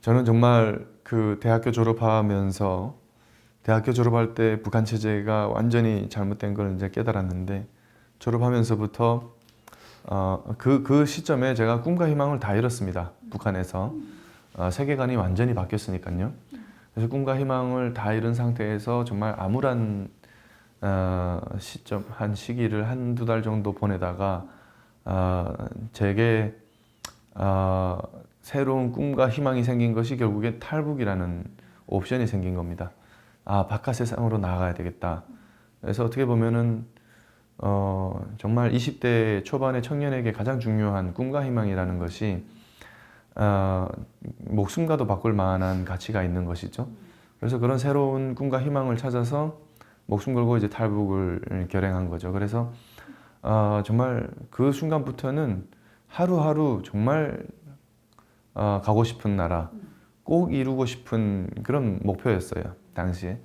저는 정말 그 대학교 졸업하면서 대학교 졸업할 때 북한 체제가 완전히 잘못된 걸 이제 깨달았는데 졸업하면서부터 그 시점에 제가 꿈과 희망을 다 잃었습니다. 북한에서 세계관이 완전히 바뀌었으니까요. 그래서 꿈과 희망을 다 잃은 상태에서 정말 암울한 시점 한 시기를 한두 달 정도 보내다가 제게 새로운 꿈과 희망이 생긴 것이 결국에 탈북이라는 옵션이 생긴 겁니다. 바깥 세상으로 나가야 되겠다. 그래서 어떻게 보면은 정말 20대 초반의 청년에게 가장 중요한 꿈과 희망이라는 것이 목숨과도 바꿀 만한 가치가 있는 것이죠. 그래서 그런 새로운 꿈과 희망을 찾아서 목숨 걸고 이제 탈북을 결행한 거죠. 그래서 정말 그 순간부터는 하루하루 정말 가고 싶은 나라, 꼭 이루고 싶은 그런 목표였어요, 당시에.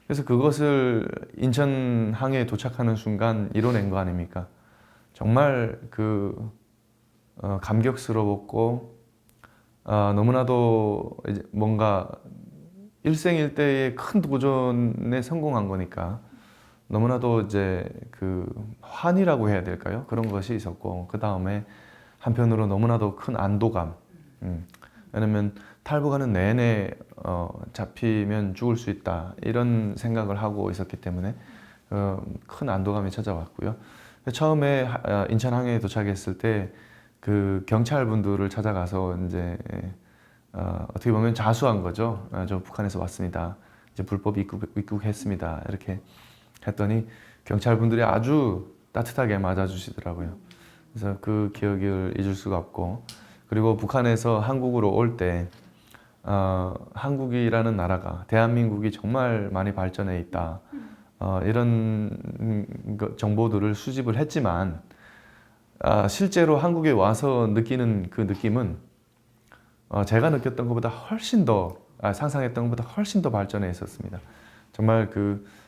그래서 그것을 인천항에 도착하는 순간 이뤄낸 거 아닙니까? 정말 감격스러웠고 너무나도 이제 뭔가 일생일대의 큰 도전에 성공한 거니까 너무나도 이제 환희라고 해야 될까요? 그런 것이 있었고 그 다음에 한편으로 너무나도 큰 안도감. 왜냐면 탈북하는 내내 잡히면 죽을 수 있다 이런 생각을 하고 있었기 때문에 큰 안도감이 찾아왔고요. 처음에 인천항에 도착했을 때 그 경찰분들을 찾아가서 이제 어떻게 보면 자수한 거죠. 저 북한에서 왔습니다. 이제 불법 입국했습니다. 이렇게 했더니 경찰분들이 아주 따뜻하게 맞아주시더라고요. 그래서 그 기억을 잊을 수가 없고, 그리고 북한에서 한국으로 올 때 한국이라는 나라가, 대한민국이 정말 많이 발전해 있다, 이런 정보들을 수집을 했지만 실제로 한국에 와서 느끼는 그 느낌은 제가 느꼈던 것보다 훨씬 더 상상했던 것보다 훨씬 더 발전해 있었습니다. 정말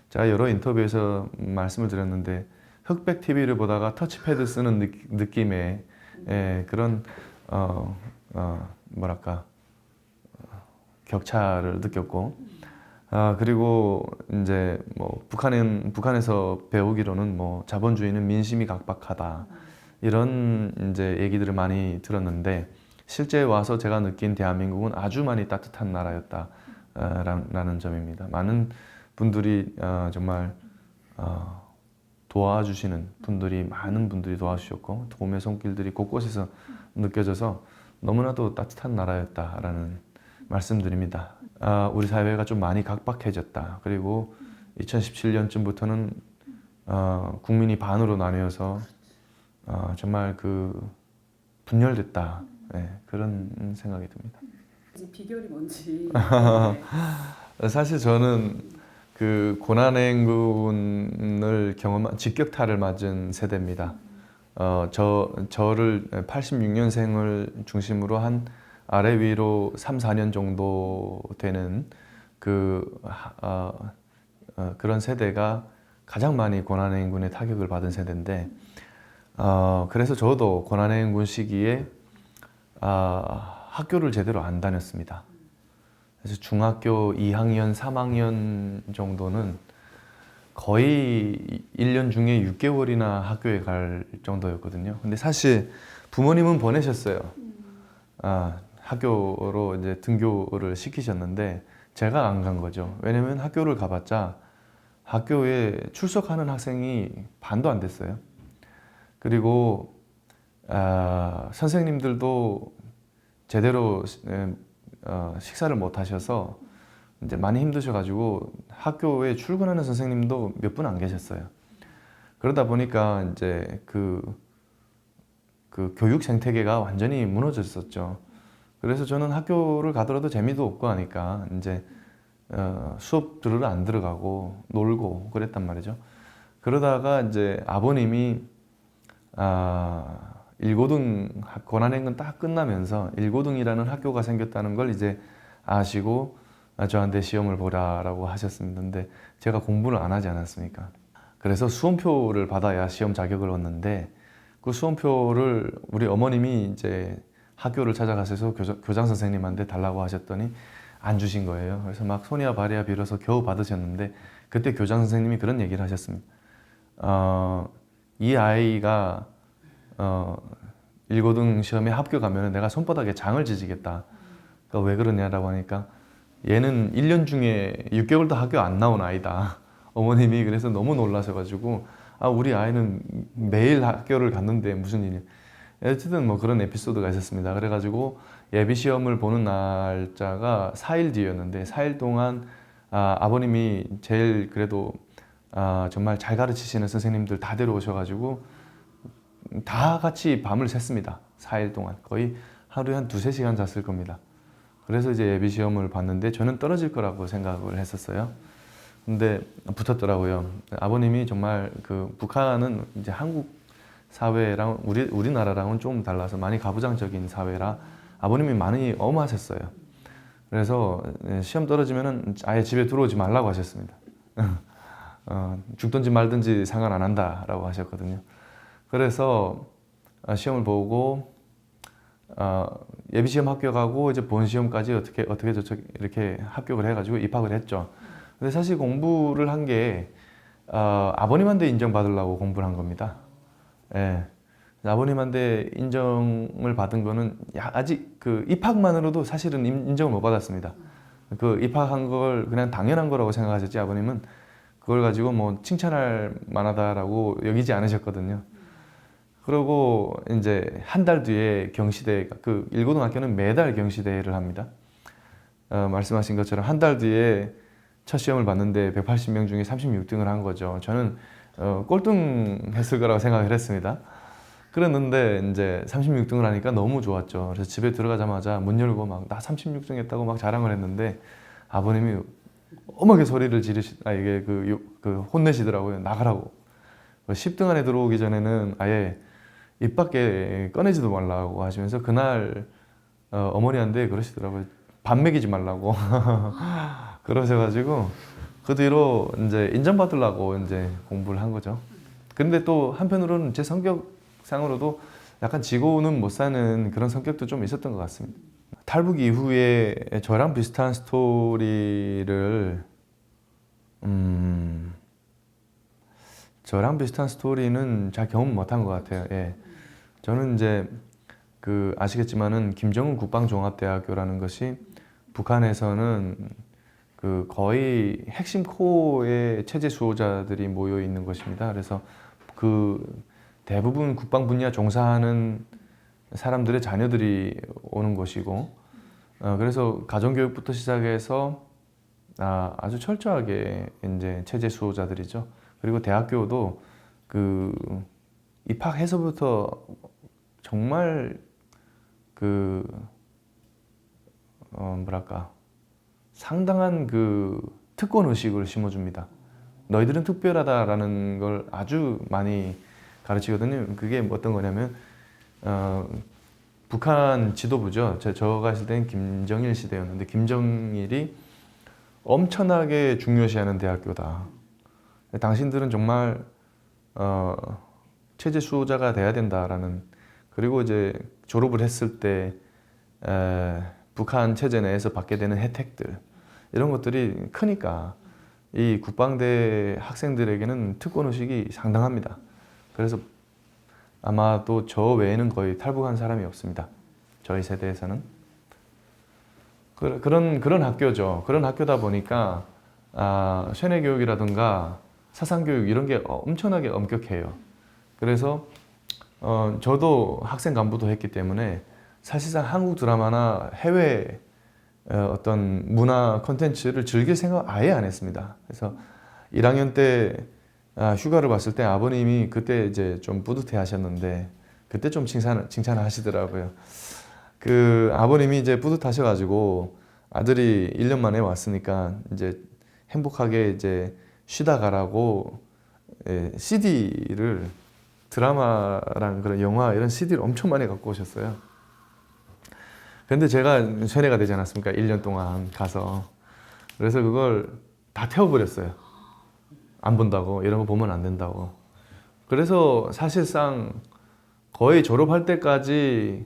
제가 여러 인터뷰에서 말씀을 드렸는데 흑백 TV를 보다가 터치패드 쓰는 느낌의 그런 뭐랄까 격차를 느꼈고, 그리고 이제 뭐 북한에서 배우기로는 뭐 자본주의는 민심이 각박하다 이런 이제 얘기들을 많이 들었는데 실제 와서 제가 느낀 대한민국은 아주 많이 따뜻한 나라였다 라는 점입니다. 많은 분들이 정말 도와주시는 분들이, 많은 분들이 도와주셨고 도움의 손길들이 곳곳에서 느껴져서 너무나도 따뜻한 나라였다라는 말씀드립니다. 우리 사회가 좀 많이 각박해졌다. 그리고 2017년쯤부터는 국민이 반으로 나뉘어서 정말 분열됐다. 네, 그런 생각이 듭니다. 비결이 뭔지. 사실 저는 고난행군을 경험한 직격탄을 맞은 세대입니다. 저를 86년생을 중심으로 한 아래 위로 3, 4년 정도 되는 그런 세대가 가장 많이 고난행군의 타격을 받은 세대인데, 그래서 저도 고난행군 시기에 학교를 제대로 안 다녔습니다. 그래서 중학교 2학년, 3학년 정도는 거의 1년 중에 6개월이나 학교에 갈 정도였거든요. 근데 사실 부모님은 보내셨어요. 학교로 이제 등교를 시키셨는데 제가 안 간 거죠. 왜냐면 학교를 가봤자 학교에 출석하는 학생이 반도 안 됐어요. 그리고 선생님들도 제대로 식사를 못 하셔서 이제 많이 힘드셔가지고 학교에 출근하는 선생님도 몇 분 안 계셨어요. 그러다 보니까 이제 그 교육 생태계가 완전히 무너졌었죠. 그래서 저는 학교를 가더라도 재미도 없고 하니까 이제 수업 들으러 안 들어가고 놀고 그랬단 말이죠. 그러다가 이제 아버님이 일고등 고난행군 딱 끝나면서 일고등이라는 학교가 생겼다는 걸 이제 아시고 저한테 시험을 보라라고 하셨는데 제가 공부를 안 하지 않았습니까? 그래서 수험표를 받아야 시험 자격을 얻는데 그 수험표를 우리 어머님이 이제 학교를 찾아가셔서 교장 선생님한테 달라고 하셨더니 안 주신 거예요. 그래서 막 손이야 발이야 빌어서 겨우 받으셨는데 그때 교장 선생님이 그런 얘기를 하셨습니다. 이 아이가 1고등 시험에 합격하면 내가 손바닥에 장을 지지겠다. 그러니까 왜 그러냐라고 하니까 얘는 1년 중에 6개월도 학교 안 나온 아이다. 어머님이 그래서 너무 놀라셔가지고 우리 아이는 매일 학교를 갔는데 무슨 일이야. 어쨌든 뭐 그런 에피소드가 있었습니다. 그래가지고 예비 시험을 보는 날짜가 4일 뒤였는데 4일 동안 아버님이 제일 그래도 정말 잘 가르치시는 선생님들 다 데려오셔가지고 다 같이 밤을 샜습니다. 4일 동안 거의 하루에 한 2-3시간 잤을 겁니다. 그래서 이제 예비 시험을 봤는데 저는 떨어질 거라고 생각을 했었어요. 근데 붙었더라고요. 아버님이 정말 그 북한은 이제 한국 사회랑 우리나라랑은 좀 달라서 많이 가부장적인 사회라 아버님이 많이 엄하셨어요. 그래서 시험 떨어지면은 아예 집에 들어오지 말라고 하셨습니다. 죽든지 말든지 상관 안 한다라고 하셨거든요. 그래서 시험을 보고 예비 시험 합격하고 이제 본 시험까지 어떻게 저렇게 이렇게 합격을 해가지고 입학을 했죠. 근데 사실 공부를 한 게 아버님한테 인정받으려고 공부를 한 겁니다. 예. 아버님한테 인정을 받은 거는 아직 그 입학만으로도 사실은 인정을 못 받았습니다. 그 입학한 걸 그냥 당연한 거라고 생각하셨지 아버님은 그걸 가지고 뭐 칭찬할 만하다라고 여기지 않으셨거든요. 그리고 이제 한 달 뒤에 경시대, 그 1고등학교는 매달 경시대회를 합니다. 말씀하신 것처럼 한 달 뒤에 첫 시험을 봤는데 180명 중에 36등을 한 거죠. 저는 꼴등했을 거라고 생각을 했습니다. 그랬는데 이제 36등을 하니까 너무 좋았죠. 그래서 집에 들어가자마자 문 열고 막 나 36등 했다고 막 자랑을 했는데 아버님이 엄하게 소리를 이게 혼내시더라고요. 나가라고. 10등 안에 들어오기 전에는 아예 입 밖에 꺼내지도 말라고 하시면서 그날 어머니한테 그러시더라고요. 밥 먹이지 말라고. 그러셔가지고 그 뒤로 이제 인정받으려고 이제 공부를 한 거죠. 근데 또 한편으로는 제 성격상으로도 약간 지고는 못 사는 그런 성격도 좀 있었던 것 같습니다. 탈북 이후에 저랑 비슷한 스토리를 저랑 비슷한 스토리는 잘 경험 못한 것 같아요. 예. 저는 이제 아시겠지만은 김정은 국방종합대학교라는 것이 북한에서는 그 거의 핵심 코어의 체제 수호자들이 모여 있는 것입니다. 그래서 그 대부분 국방 분야 종사하는 사람들의 자녀들이 오는 것이고, 그래서 가정교육부터 시작해서 아주 철저하게 이제 체제 수호자들이죠. 그리고 대학교도 그 입학해서부터 정말 뭐랄까 상당한 그 특권 의식을 심어줍니다. 너희들은 특별하다라는 걸 아주 많이 가르치거든요. 그게 어떤 거냐면 북한 지도부죠. 저가 있을 때는 김정일 시대였는데 김정일이 엄청나게 중요시하는 대학교다. 당신들은 정말 체제 수호자가 돼야 된다라는. 그리고 이제 졸업을 했을 때 북한 체제 내에서 받게 되는 혜택들 이런 것들이 크니까 이 국방대 학생들에게는 특권 의식이 상당합니다. 그래서 아마도 저 외에는 거의 탈북한 사람이 없습니다. 저희 세대에서는 그런 학교죠. 그런 학교다 보니까 세뇌 교육이라든가 사상 교육 이런 게 엄청나게 엄격해요. 그래서 저도 학생 간부도 했기 때문에 사실상 한국 드라마나 해외 어떤 문화 콘텐츠를 즐길 생각 아예 안 했습니다. 그래서 1학년 때 휴가를 왔을 때 아버님이 그때 이제 좀 뿌듯해 하셨는데 그때 좀 칭찬을 하시더라고요. 그 아버님이 이제 뿌듯하셔가지고 아들이 1년 만에 왔으니까 이제 행복하게 이제 쉬다 가라고 CD를 드라마랑 그런 영화 이런 CD를 엄청 많이 갖고 오셨어요. 근데 제가 세뇌가 되지 않았습니까? 1년 동안 가서. 그래서 그걸 다 태워버렸어요. 안 본다고. 이런 거 보면 안 된다고. 그래서 사실상 거의 졸업할 때까지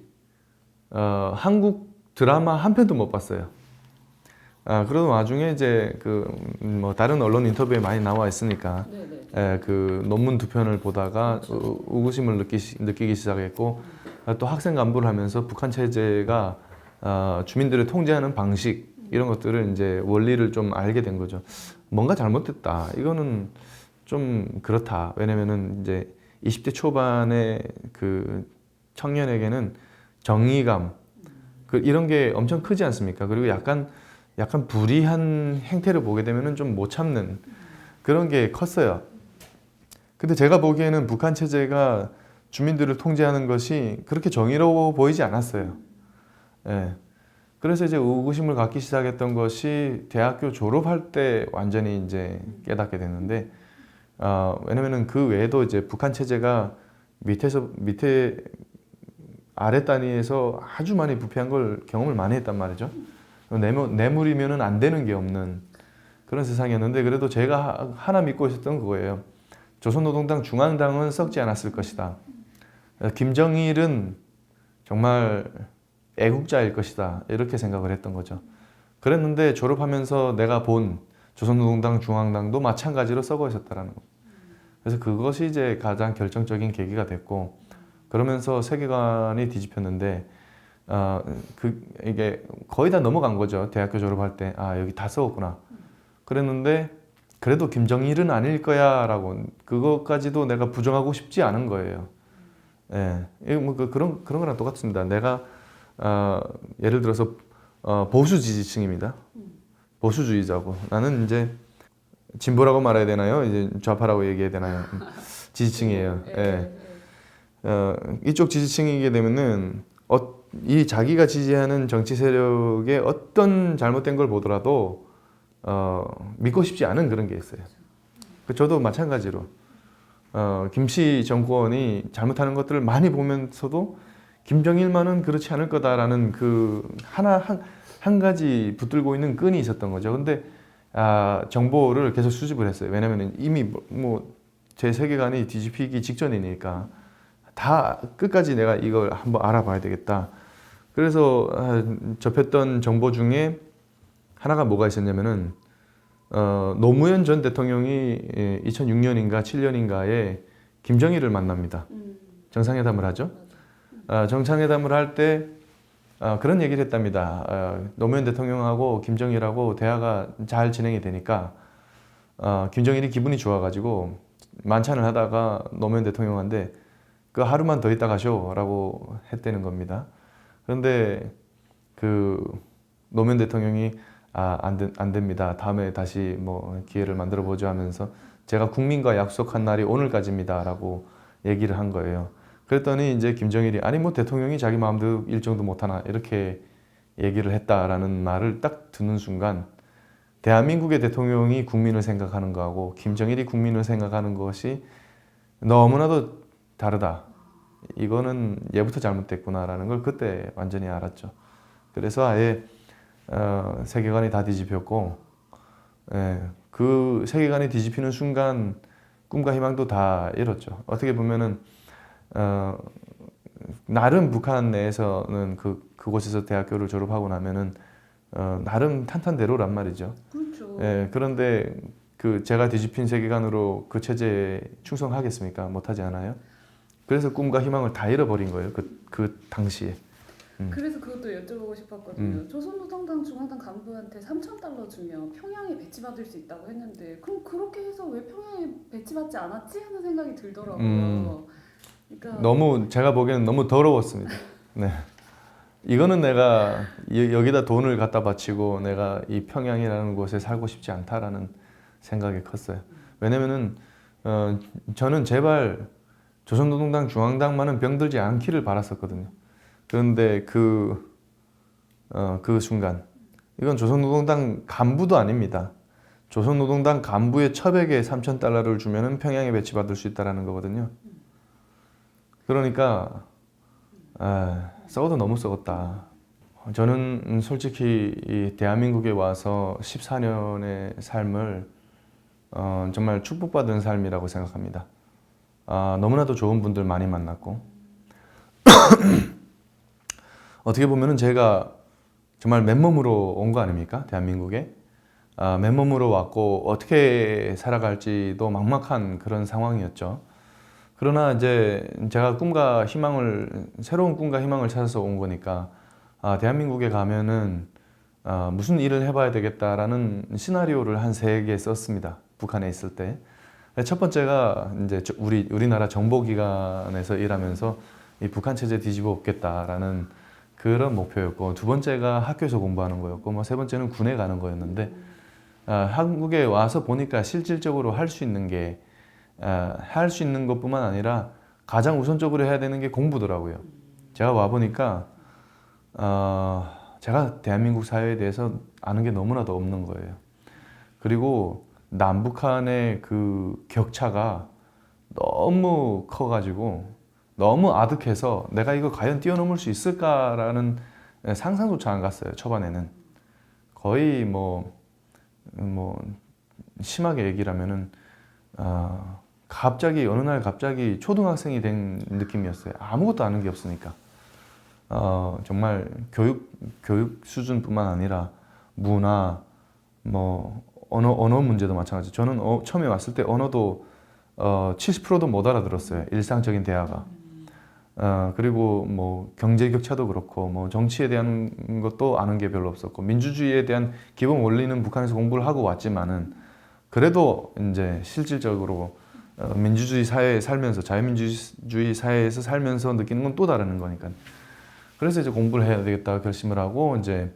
한국 드라마 한 편도 못 봤어요. 그런 와중에 이제 뭐 다른 언론 인터뷰에 많이 나와 있으니까 네네. 그 논문 두 편을 보다가 그렇죠. 의구심을 느끼기 시작했고 또 학생 간부를 하면서 북한 체제가 주민들을 통제하는 방식 이런 것들을 이제 원리를 좀 알게 된 거죠. 뭔가 잘못됐다. 이거는 좀 그렇다. 왜냐면은 이제 20대 초반의 그 청년에게는 정의감 이런 게 엄청 크지 않습니까? 그리고 약간 불이한 행태를 보게 되면은 좀 못 참는 그런 게 컸어요. 근데 제가 보기에는 북한 체제가 주민들을 통제하는 것이 그렇게 정의로워 보이지 않았어요. 예. 그래서 이제 의구심을 갖기 시작했던 것이 대학교 졸업할 때 완전히 이제 깨닫게 됐는데, 왜냐면은 그 외에도 이제 북한 체제가 밑에 아래 단위에서 아주 많이 부패한 걸 경험을 많이 했단 말이죠. 뇌물이면은 안 되는 게 없는 그런 세상이었는데, 그래도 제가 하나 믿고 있었던 그거예요. 조선노동당 중앙당은 썩지 않았을 것이다. 김정일은 정말 애국자일 것이다. 이렇게 생각을 했던 거죠. 그랬는데 졸업하면서 내가 본 조선노동당 중앙당도 마찬가지로 썩어 있었다라는 거. 그래서 그것이 이제 가장 결정적인 계기가 됐고, 그러면서 세계관이 뒤집혔는데, 이게 거의 다 넘어간 거죠. 대학교 졸업할 때, 여기 다 썩었구나. 그랬는데, 그래도 김정일은 아닐 거야 라고, 그것까지도 내가 부정하고 싶지 않은 거예요. 예. 뭐 그런 거랑 똑같습니다. 내가, 예를 들어서, 보수 지지층입니다. 보수주의자고. 나는 이제, 진보라고 말해야 되나요? 이제 좌파라고 얘기해야 되나요? 지지층이에요. 예. 이쪽 지지층이게 되면은 이 자기가 지지하는 정치 세력의 어떤 잘못된 걸 보더라도 믿고 싶지 않은 그런 게 있어요. 저도 마찬가지로 김씨 정권이 잘못하는 것들을 많이 보면서도 김정일만은 그렇지 않을 거다라는 그 한 가지 붙들고 있는 끈이 있었던 거죠. 근데 정보를 계속 수집을 했어요. 왜냐하면 이미 뭐 제 세계관이 뒤집히기 직전이니까. 다 끝까지 내가 이걸 한번 알아봐야 되겠다. 그래서 접했던 정보 중에 하나가 뭐가 있었냐면은 노무현 전 대통령이 2006년인가 7년인가에 김정일을 만납니다. 정상회담을 하죠. 정상회담을 할 때 그런 얘기를 했답니다. 노무현 대통령하고 김정일하고 대화가 잘 진행이 되니까 김정일이 기분이 좋아가지고 만찬을 하다가 노무현 대통령한테 그 하루만 더 있다 가쇼라고 했다는 겁니다. 그런데 그 노무현 대통령이 안 됩니다. 다음에 다시 뭐 기회를 만들어 보죠 하면서 제가 국민과 약속한 날이 오늘까지입니다라고 얘기를 한 거예요. 그랬더니 이제 김정일이 아니 뭐 대통령이 자기 마음대로 일정도 못 하나 이렇게 얘기를 했다라는 말을 딱 듣는 순간 대한민국의 대통령이 국민을 생각하는 거하고 김정일이 국민을 생각하는 것이 너무나도 다르다. 이거는 얘부터 잘못됐구나라는 걸 그때 완전히 알았죠. 그래서 아예 세계관이 다 뒤집혔고, 그 세계관이 뒤집히는 순간 꿈과 희망도 다 잃었죠. 어떻게 보면은 나름 북한 내에서는 그곳에서 대학교를 졸업하고 나면은 나름 탄탄대로란 말이죠. 그렇죠. 그런데 제가 뒤집힌 세계관으로 그 체제에 충성하겠습니까? 못하지 않아요? 그래서 꿈과 희망을 다 잃어버린 거예요. 그 당시에. 그래서 그것도 여쭤보고 싶었거든요. 조선노동당 중앙당 간부한테 3,000달러 주면 평양에 배치받을 수 있다고 했는데 그럼 그렇게 해서 왜 평양에 배치받지 않았지? 하는 생각이 들더라고요. 그러니까 제가 보기에는 너무 더러웠습니다. 네. 이거는 내가 여기다 돈을 갖다 바치고 내가 이 평양이라는 곳에 살고 싶지 않다라는 생각이 컸어요. 왜냐면은 저는 제발 조선노동당 중앙당만은 병들지 않기를 바랐었거든요. 그런데 그 순간 이건 조선노동당 간부도 아닙니다. 조선노동당 간부의 첩에게 3,000달러를 주면은 평양에 배치받을 수 있다라는 거거든요. 그러니까 썩어도 너무 썩었다. 저는 솔직히 이 대한민국에 와서 14년의 삶을 정말 축복받은 삶이라고 생각합니다. 너무나도 좋은 분들 많이 만났고 어떻게 보면은 제가 정말 맨몸으로 온 거 아닙니까? 대한민국에. 맨몸으로 왔고 어떻게 살아갈지도 막막한 그런 상황이었죠. 그러나 이제 제가 새로운 꿈과 희망을 찾아서 온 거니까 대한민국에 가면은 무슨 일을 해봐야 되겠다라는 시나리오를 한 3개 썼습니다. 북한에 있을 때. 첫 번째가 이제 우리나라 정보기관에서 일하면서 이 북한 체제 뒤집어 엎겠다라는 그런 목표였고, 두 번째가 학교에서 공부하는 거였고, 뭐 세 번째는 군에 가는 거였는데, 한국에 와서 보니까 실질적으로 할 수 있는 것뿐만 아니라 가장 우선적으로 해야 되는 게 공부더라고요. 제가 와 보니까 제가 대한민국 사회에 대해서 아는 게 너무나도 없는 거예요. 그리고 남북한의 그 격차가 너무 커가지고 너무 아득해서 내가 이거 과연 뛰어넘을 수 있을까라는 상상조차 안 갔어요. 초반에는 거의 뭐 심하게 얘기를 하면은 어느 날 갑자기 초등학생이 된 느낌이었어요. 아무것도 아는 게 없으니까. 정말 교육 수준뿐만 아니라 문화, 뭐 언어 문제도 마찬가지. 저는 처음에 왔을 때 언어도 70%도 못 알아들었어요. 일상적인 대화가. 그리고 뭐 경제 격차도 그렇고 뭐 정치에 대한 것도 아는 게 별로 없었고 민주주의에 대한 기본 원리는 북한에서 공부를 하고 왔지만은 그래도 이제 실질적으로 민주주의 사회에 살면서 자유민주주의 사회에서 살면서 느끼는 건 또 다른 거니까. 그래서 이제 공부를 해야 되겠다 결심을 하고 이제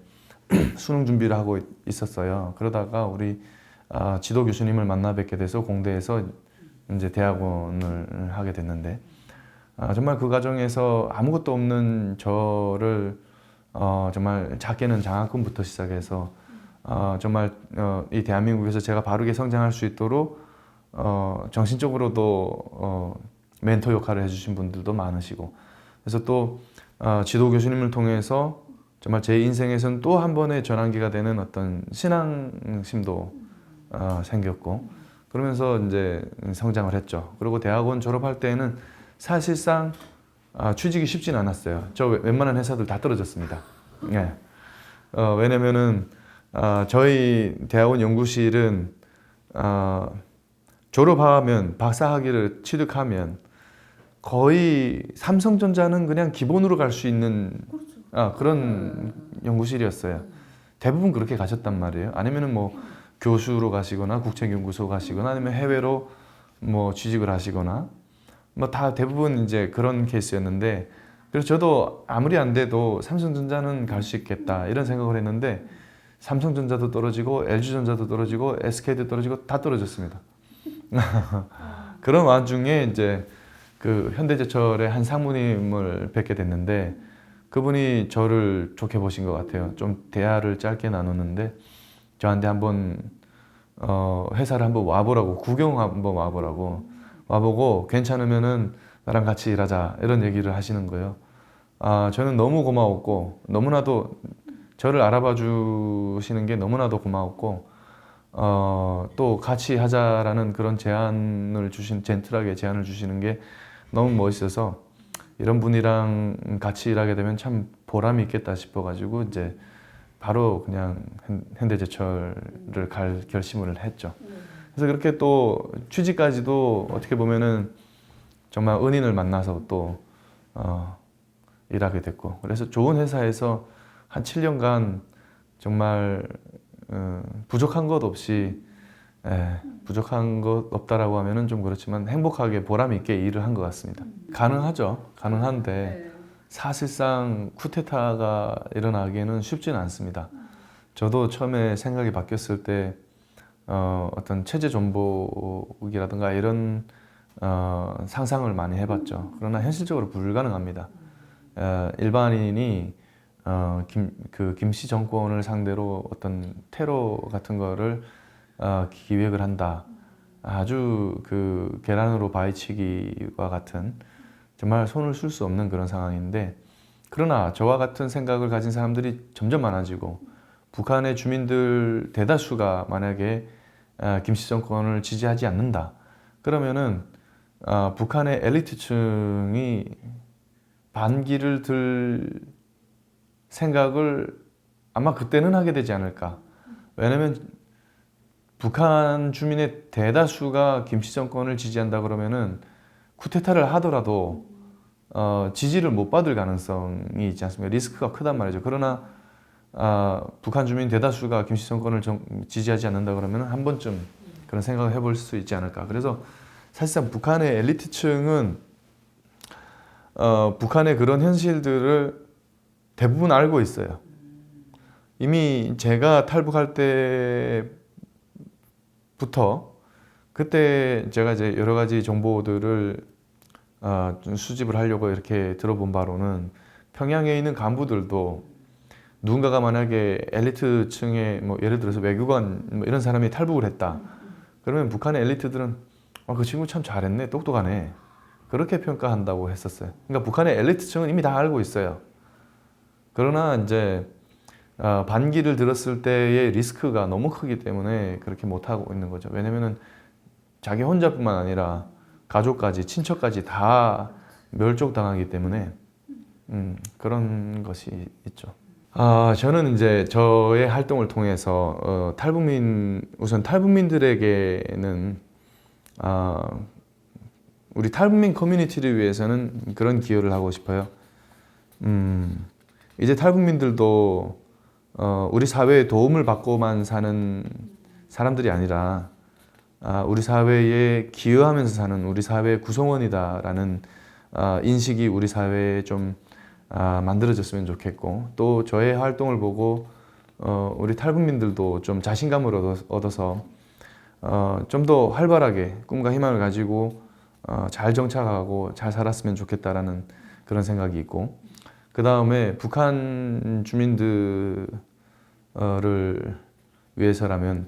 수능 준비를 하고 있었어요. 그러다가 우리 지도 교수님을 만나 뵙게 돼서 공대에서 이제 대학원을 하게 됐는데 정말 그 과정에서 아무것도 없는 저를 정말 작게는 장학금부터 시작해서 정말 이 대한민국에서 제가 바르게 성장할 수 있도록 정신적으로도 멘토 역할을 해주신 분들도 많으시고 그래서 또 지도 교수님을 통해서 정말 제 인생에서는 또 한 번의 전환기가 되는 어떤 신앙심도 생겼고 그러면서 이제 성장을 했죠. 그리고 대학원 졸업할 때는 사실상 취직이 쉽진 않았어요. 저 웬만한 회사들 다 떨어졌습니다. 예. 왜냐면은 저희 대학원 연구실은 졸업하면 박사학위를 취득하면 거의 삼성전자는 그냥 기본으로 갈 수 있는 그런 연구실이었어요. 대부분 그렇게 가셨단 말이에요. 아니면은 뭐 교수로 가시거나 국책연구소 가시거나 아니면 해외로 뭐 취직을 하시거나 뭐 다 대부분 이제 그런 케이스였는데 그래서 저도 아무리 안 돼도 삼성전자는 갈 수 있겠다 이런 생각을 했는데 삼성전자도 떨어지고 LG전자도 떨어지고 SK도 떨어지고 다 떨어졌습니다. 그런 와중에 이제 그 현대제철의 한 상무님을 뵙게 됐는데 그분이 저를 좋게 보신 것 같아요. 좀 대화를 짧게 나눴는데 저한테 한번 회사를 한번 와보라고 구경 한번 와보고 괜찮으면은 나랑 같이 일하자 이런 얘기를 하시는 거예요. 저는 너무 고마웠고 너무나도 저를 알아봐 주시는 게 너무나도 고마웠고 또 같이 하자라는 그런 젠틀하게 제안을 주시는 게 너무 멋있어서 이런 분이랑 같이 일하게 되면 참 보람이 있겠다 싶어가지고 이제 바로 그냥 현대제철을 갈 결심을 했죠. 그래서 그렇게 또 취직까지도 어떻게 보면은 정말 은인을 만나서 또 일하게 됐고 그래서 좋은 회사에서 한 7년간 정말 부족한 것 없이 부족한 것 없다라고 하면은 좀 그렇지만 행복하게 보람 있게 일을 한 것 같습니다. 가능하죠. 가능한데 사실상 쿠데타가 일어나기에는 쉽지는 않습니다. 저도 처음에 생각이 바뀌었을 때 어떤 체제 전복이라든가 이런 상상을 많이 해봤죠. 그러나 현실적으로 불가능합니다. 일반인이 김씨 정권을 상대로 어떤 테러 같은 거를 기획을 한다. 아주 그 계란으로 바위치기와 같은 정말 손을 쓸 수 없는 그런 상황인데 그러나 저와 같은 생각을 가진 사람들이 점점 많아지고 북한의 주민들 대다수가 만약에 김씨 정권을 지지하지 않는다. 그러면은 북한의 엘리트층이 반기를 들 생각을 아마 그때는 하게 되지 않을까. 왜냐면 북한 주민의 대다수가 김치 정권을 지지한다 그러면은 쿠데타를 하더라도 지지를 못 받을 가능성이 있지 않습니까? 리스크가 크단 말이죠. 그러나 북한 주민 대다수가 김치 정권을 지지하지 않는다 그러면 한 번쯤 그런 생각을 해볼 수 있지 않을까. 그래서 사실상 북한의 엘리트층은 북한의 그런 현실들을 대부분 알고 있어요. 이미 제가 탈북할 때부터 그때 제가 이제 여러 가지 정보들을 좀 수집을 하려고 이렇게 들어본 바로는 평양에 있는 간부들도 누군가가 만약에 엘리트층의 뭐 예를 들어서 외교관 뭐 이런 사람이 탈북을 했다. 그러면 북한의 엘리트들은 그 친구 참 잘했네, 똑똑하네. 그렇게 평가한다고 했었어요. 그러니까 북한의 엘리트층은 이미 다 알고 있어요. 그러나 이제 반기를 들었을 때의 리스크가 너무 크기 때문에 그렇게 못하고 있는 거죠. 왜냐면은 자기 혼자뿐만 아니라 가족까지, 친척까지 다 멸족당하기 때문에 그런 것이 있죠. 저는 이제 저의 활동을 통해서 우선 탈북민들에게는 우리 탈북민 커뮤니티를 위해서는 그런 기여를 하고 싶어요. 이제 탈북민들도 우리 사회에 도움을 받고만 사는 사람들이 아니라 우리 사회에 기여하면서 사는 우리 사회의 구성원이다라는 인식이 우리 사회에 좀 만들어졌으면 좋겠고, 또 저의 활동을 보고 우리 탈북민들도 좀 자신감을 얻어서 좀 더 활발하게 꿈과 희망을 가지고 잘 정착하고 잘 살았으면 좋겠다라는 그런 생각이 있고, 그 다음에 북한 주민들을 위해서라면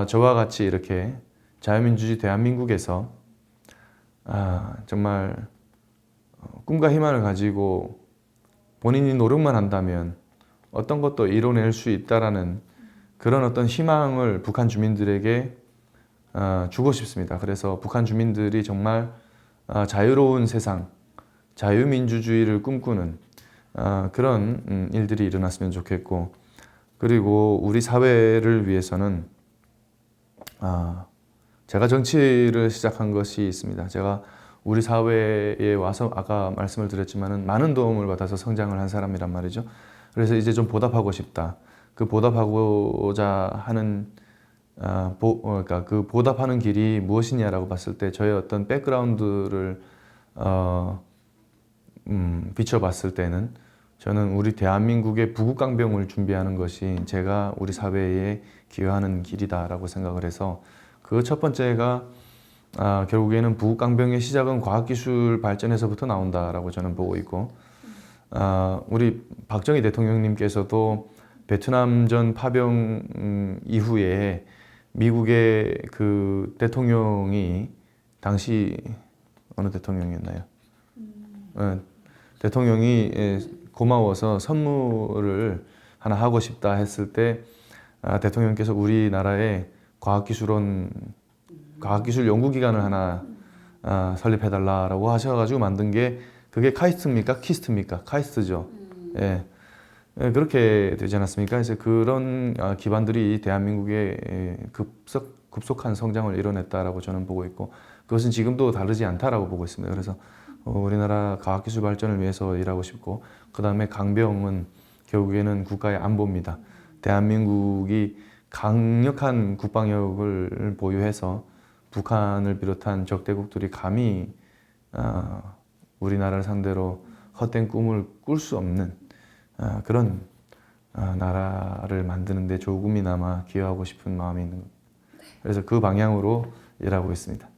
저와 같이 이렇게 자유민주주의 대한민국에서 정말 꿈과 희망을 가지고 본인이 노력만 한다면 어떤 것도 이뤄낼 수 있다라는 그런 어떤 희망을 북한 주민들에게 주고 싶습니다. 그래서 북한 주민들이 정말 자유로운 세상, 자유민주주의를 꿈꾸는 그런 일들이 일어났으면 좋겠고, 그리고 우리 사회를 위해서는 제가 정치를 시작한 것이 있습니다. 제가 우리 사회에 와서 아까 말씀을 드렸지만은 많은 도움을 받아서 성장을 한 사람이란 말이죠. 그래서 이제 좀 보답하고 싶다. 그 보답하고자 하는 그러니까 그 보답하는 길이 무엇이냐라고 봤을 때 저의 어떤 백그라운드를 비춰봤을 때는 저는 우리 대한민국의 부국강병을 준비하는 것이 제가 우리 사회에 기여하는 길이다라고 생각을 해서, 그 첫 번째가 결국에는 부국강병의 시작은 과학기술 발전에서부터 나온다라고 저는 보고 있고, 우리 박정희 대통령님께서도 베트남전 파병 이후에 미국의 그 대통령이 당시 어느 대통령이었나요? 대통령이 고마워서 선물을 하나 하고 싶다 했을 때 대통령께서 우리나라에 과학기술 연구기관을 하나 설립해달라고 하셔가지고 만든 게 그게 카이스트입니까? 키스트입니까? 카이스트죠. 예. 그렇게 되지 않았습니까? 그래서 그런 기반들이 대한민국의 급속한 성장을 이뤄냈다라고 저는 보고 있고, 그것은 지금도 다르지 않다라고 보고 있습니다. 그래서 우리나라 과학기술 발전을 위해서 일하고 싶고, 그 다음에 강병은 결국에는 국가의 안보입니다. 대한민국이 강력한 국방력을 보유해서 북한을 비롯한 적대국들이 감히 우리나라를 상대로 헛된 꿈을 꿀 수 없는 그런 나라를 만드는 데 조금이나마 기여하고 싶은 마음이 있는 겁니다. 그래서 그 방향으로 일하고 있습니다.